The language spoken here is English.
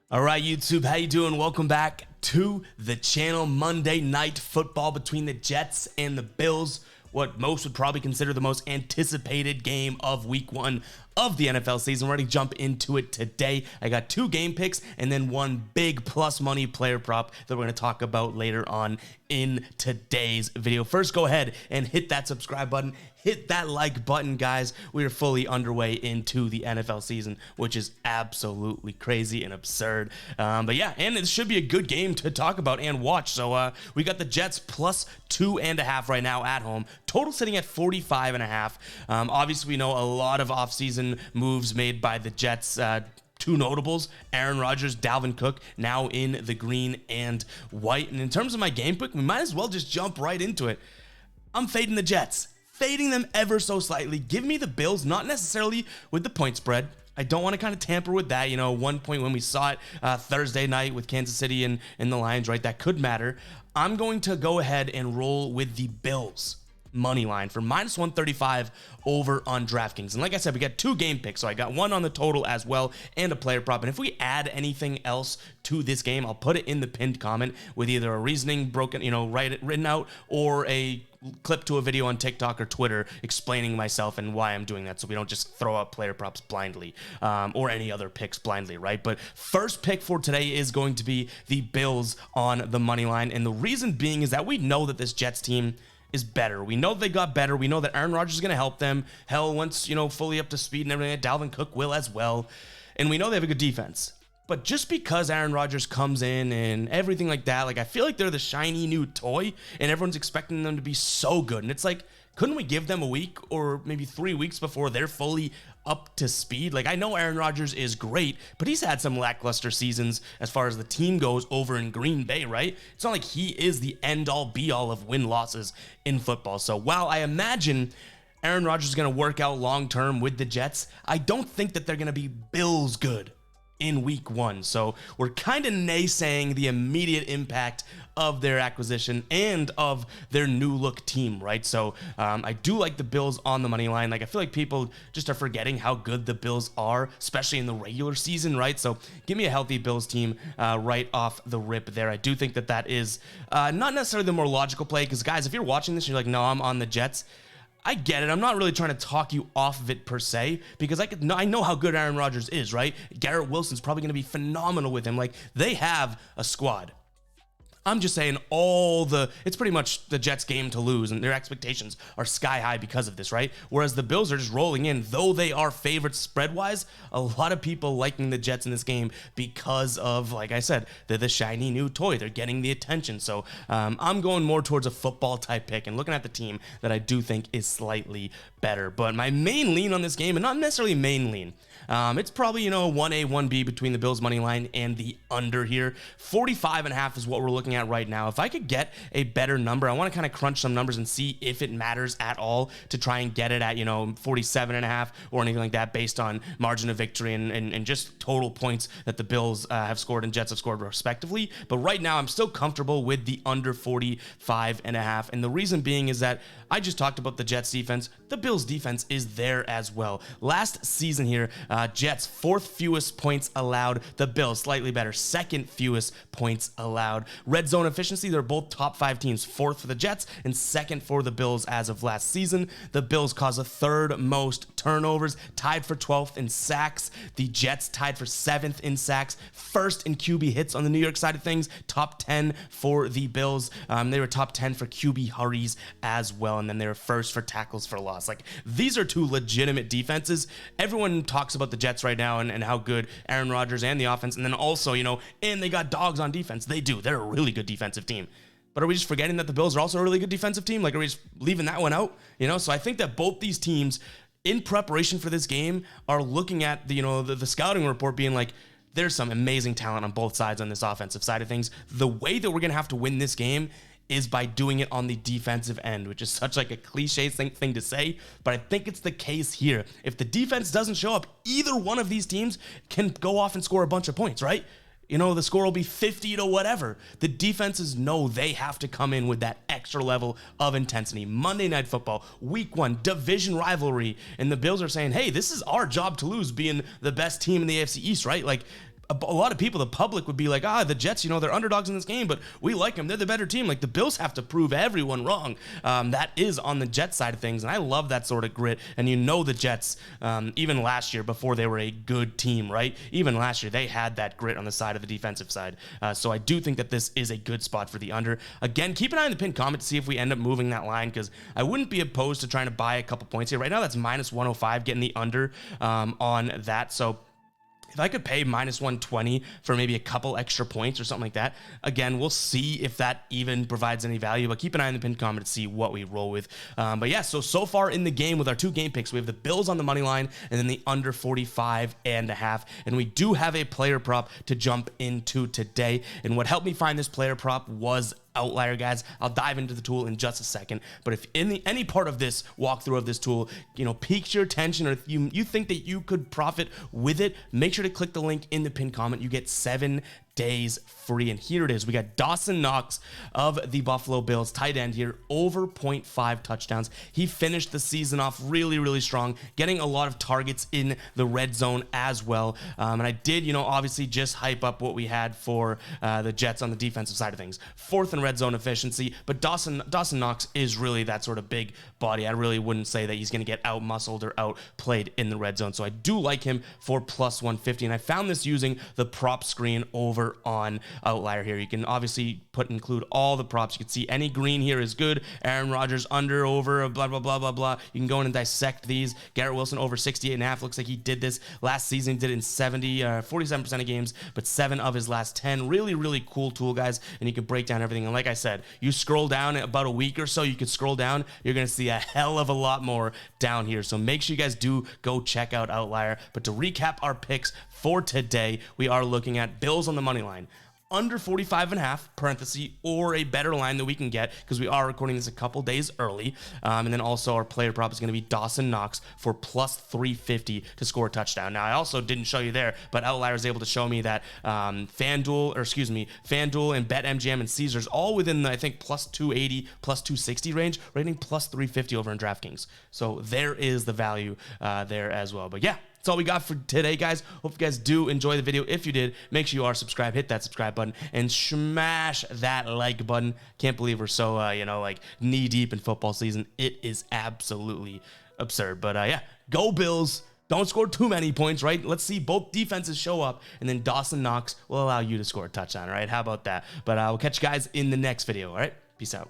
All right, YouTube, how you doing? Welcome back to the channel. Monday Night Football between the Jets and the Bills. What most would probably consider the most anticipated game of week one of the NFL season. We're ready to jump into it today. I got two game picks and then one big plus money player prop that we're going to talk about later on in today's video. First, go ahead and hit that subscribe button. Hit that like button, guys. We are fully underway into the NFL season, which is absolutely crazy and absurd. But yeah, and it should be a good game to talk about and watch. So we got the Jets plus 2.5 right now at home. Total sitting at 45.5. Obviously, we know a lot of offseason moves made by the Jets. Two notables, Aaron Rodgers, Dalvin Cook, now in the green and white. And in terms of my game pick, we might as well just jump right into it. I'm fading the Jets. Fading them ever so slightly. Give me the Bills, not necessarily with the point spread. I don't want to kind of tamper with that. You know, 1 point when we saw it Thursday night with Kansas City and the Lions, right? That could matter. I'm going to go ahead and roll with the Bills money line for minus 135 over on DraftKings. And like I said, we got two game picks. So I got one on the total as well and a player prop. And if we add anything else to this game, I'll put it in the pinned comment with either a reasoning broken, written out, or a clip to a video on TikTok or Twitter explaining myself and why I'm doing that, so we don't just throw out player props blindly or any other picks blindly, right? But first pick for today is going to be the Bills on the money line. And the reason being is that we know that this Jets team is better. We know they got better. We know that Aaron Rodgers is going to help them. Hell, once, fully up to speed and everything, Dalvin Cook will as well. And we know they have a good defense. But just because Aaron Rodgers comes in and everything like that, I feel like they're the shiny new toy and everyone's expecting them to be so good. And it's like, couldn't we give them a week or maybe 3 weeks before they're fully up to speed? I know Aaron Rodgers is great, but he's had some lackluster seasons as far as the team goes over in Green Bay, right? It's not like he is the end-all, be-all of win-losses in football. So while I imagine Aaron Rodgers is going to work out long-term with the Jets, I don't think that they're going to be Bills good in week one. So we're kind of naysaying the immediate impact of their acquisition and of their new look team, right? So I do like the Bills on the money line. I feel like people just are forgetting how good the Bills are, especially in the regular season, right? So give me a healthy Bills team right off the rip there. I do think that that is not necessarily the more logical play, because guys, if you're watching this and you're like, no, I'm on the Jets, I get it. I'm not really trying to talk you off of it per se, because I know how good Aaron Rodgers is, right? Garrett Wilson's probably going to be phenomenal with him. They have a squad. I'm just saying it's pretty much the Jets' game to lose, and their expectations are sky high because of this, right? Whereas the Bills are just rolling in. Though they are favorites spread-wise, a lot of people liking the Jets in this game because of, like I said, they're the shiny new toy. They're getting the attention. So I'm going more towards a football-type pick and looking at the team that I do think is slightly better. But my main lean on this game, and not necessarily main lean, it's probably, 1A, 1B between the Bills money line and the under here. 45.5 is what we're looking at right now. If I could get a better number, I want to kind of crunch some numbers and see if it matters at all to try and get it at, 47.5 or anything like that, based on margin of victory and just total points that the Bills have scored and Jets have scored respectively. But right now, I'm still comfortable with the under 45.5. And the reason being is that I just talked about the Jets defense. The Bills defense is there as well. Last season here, Jets, fourth fewest points allowed. The Bills, slightly better, second fewest points allowed. Red zone efficiency, they're both top 5 teams. Fourth for the Jets and second for the Bills as of last season. The Bills cause a third most turnovers, tied for 12th in sacks. The Jets tied for 7th in sacks, first in QB hits on the New York side of things, top 10 for the Bills. They were top 10 for QB hurries as well, and then they were first for tackles for loss. These are two legitimate defenses. Everyone talks about the Jets right now and how good Aaron Rodgers and the offense, and then also, and they got dogs on defense. They do. They're a really good defensive team. But are we just forgetting that the Bills are also a really good defensive team? Are we just leaving that one out? So I think that both these teams, in preparation for this game, are looking at the scouting report being like, there's some amazing talent on both sides on this offensive side of things. The way that we're going to have to win this game is by doing it on the defensive end, which is such a cliche thing to say, but I think it's the case here. If the defense doesn't show up, either one of these teams can go off and score a bunch of points, right? The score will be 50 to whatever. The defenses know they have to come in with that extra level of intensity. Monday Night Football, week one, division rivalry, and the Bills are saying, hey, this is our job to lose, being the best team in the AFC East, right? a lot of people, the public, would be like, the Jets, they're underdogs in this game, but we like them. They're the better team. Like, the Bills have to prove everyone wrong. That is on the Jets side of things, and I love that sort of grit. And the Jets, even last year, before they were a good team, right? Even last year, they had that grit on the side of the defensive side. So I do think that this is a good spot for the under. Again, keep an eye on the pinned comment to see if we end up moving that line, because I wouldn't be opposed to trying to buy a couple points here. Right now, that's minus 105, getting the under on that. So if I could pay minus 120 for maybe a couple extra points or something like that, again, we'll see if that even provides any value, but keep an eye on the pinned comment to see what we roll with. But yeah, so far in the game with our 2 game picks, we have the Bills on the money line and then the under 45.5. And we do have a player prop to jump into today. And what helped me find this player prop was Outlier, guys. I'll dive into the tool in just a second, but if any part of this walkthrough of this tool, piques your attention, or if you think that you could profit with it, make sure to click the link in the pinned comment. You get 7 days free. And here it is. We got Dawson Knox of the Buffalo Bills, tight end here, over 0.5 touchdowns. He finished the season off really, really strong, getting a lot of targets in the red zone as well. And I did, obviously just hype up what we had for the Jets on the defensive side of things. 4th in red zone efficiency, but Dawson Knox is really that sort of big body. I really wouldn't say that he's going to get out-muscled or outplayed in the red zone. So I do like him for plus 150. And I found this using the prop screen over on Outlier here. You can obviously include all the props. You can see any green here is good. Aaron Rodgers under, over, blah, blah, blah, blah, blah. You can go in and dissect these. Garrett Wilson over 68.5. Looks like he did this last season. He did it in 47% of games, but 7 of his last 10. Really, really cool tool, guys. And you can break down everything. And like I said, you scroll down about a week or so, you could scroll down. You're going to see a hell of a lot more down here. So make sure you guys do go check out Outlier. But to recap our picks for today, we are looking at Bills on the money line, under 45.5, parenthesis, or a better line that we can get, because we are recording this a couple days early. And then also our player prop is going to be Dawson Knox for plus 350 to score a touchdown. Now, I also didn't show you there, but Outlier is able to show me that FanDuel and BetMGM and Caesars all within the, I think, plus 280, plus 260 range, rating plus 350 over in DraftKings. So there is the value there as well. But yeah, that's all we got for today, guys. Hope you guys do enjoy the video. If you did, make sure you are subscribed, hit that subscribe button, and smash that like button. Can't believe we're so, knee deep in football season. It is absolutely absurd. But yeah, go Bills. Don't score too many points, right? Let's see both defenses show up, and then Dawson Knox will allow you to score a touchdown, all right? How about that? But we'll catch you guys in the next video, all right? Peace out.